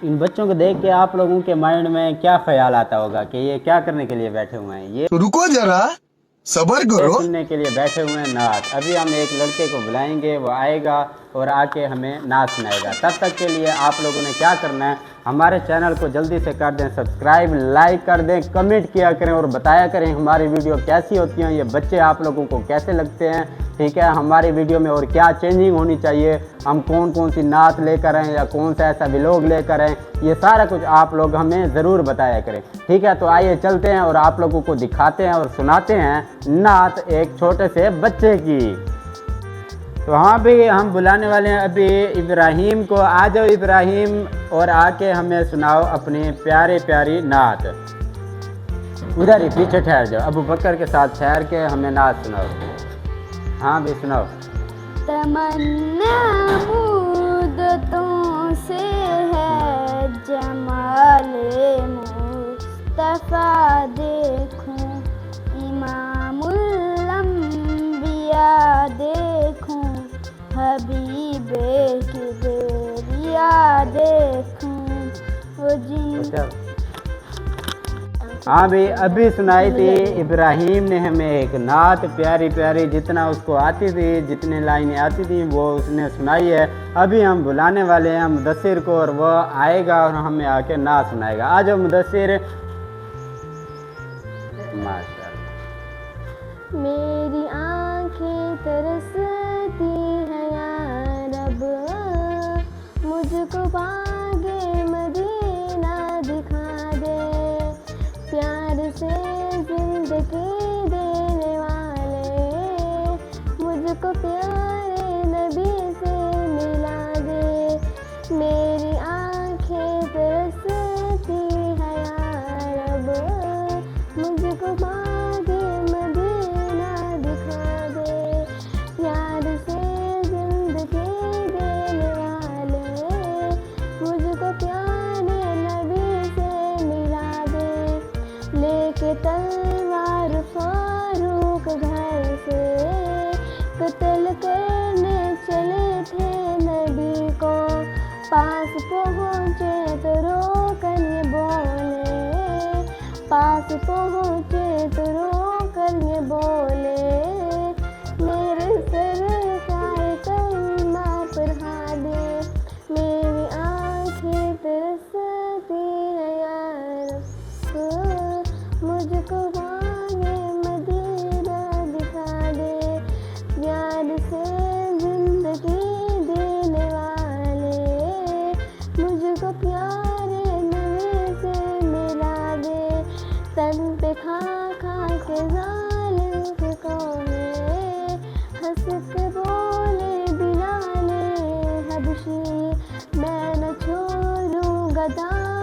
इन बच्चों को देख के आप लोगों के माइंड में क्या ख्याल आता होगा कि ये क्या करने के लिए बैठे हुए हैं? ये रुको जरा, सबर करो। सुनने के लिए बैठे हुए हैं नात। अभी हम एक लड़के को बुलाएंगे, वो आएगा और आके हमें नात सुनाएगा। तब तक के लिए आप लोगों ने क्या करना है, हमारे चैनल को जल्दी से कर दें सब्सक्राइब, लाइक कर दें, कमेंट किया करें और बताया करें हमारी वीडियो कैसी होती हैं, ये बच्चे आप लोगों को कैसे लगते हैं। ठीक है, हमारी वीडियो में और क्या चेंजिंग होनी चाहिए, हम कौन कौन सी नात लेकर आएँ या कौन सा ऐसा व्लॉग लेकर आएँ, ये सारा कुछ आप लोग हमें ज़रूर बताया करें। ठीक है, तो आइए चलते हैं और आप लोगों को दिखाते हैं और सुनाते हैं नात एक छोटे से बच्चे की। तो हाँ भी हम बुलाने वाले हैं अभी इब्राहिम को। आ जाओ इब्राहिम और आके हमें सुनाओ अपनी प्यारी प्यारी नात। उधर ही पीछे ठहर जाओ, अबू बकर के साथ ठहर के हमें नात सुनाओ। हाँ भी सुनाओ। तमन्ना मुद्दतों से है जमाले मुस्तफ़ा देखूं, इमामुल अंबिया देखूं, हबीबे की बेरिया देखूं, वो जिन। हाँ भाई, अभी सुनाई थी इब्राहिम ने हमें एक नात प्यारी प्यारी, जितना उसको आती थी, जितने लाइनें आती थी वो उसने सुनाई है। अभी हम बुलाने वाले हैं मुदस्सिर को और वह आएगा और हमें आके नात सुनाएगा। आ जाओ मुदस्सिर। माशाअल्लाह। मेरी आँखें तरसती हैं या रब, मुझको बागे मदीना दिखा दे, प्यार से जिंदगी देने वाले, मुझको प्यारे नबी से मिला दे। मेरी आँखें तरसती हैं या रब, मुझको बागे मदीना दिखा दे, प्यार से जिंदगी देने वाले, मुझको प्यारे नबी से मिला दे। लेके तलवार फारूक घर से कत्ल करने चले थे नबी को, पास पहुँचे तो रोकन ये बोले, पास पहुँचे तो रोकन ये बोले, मेरे सरकार कलमा पढ़ा दे। मेरी आँखें तरसती हैं या रब, मुझको बागे मदीना दिखा दे, प्यार से जिंदगी देने वाले, मुझको प्यारे नबी से मिला दे। तन पे खा खा के जालिम के कोने, हंस के बोले बिलाले हबशी, मैं न छोड़ूंगा दाम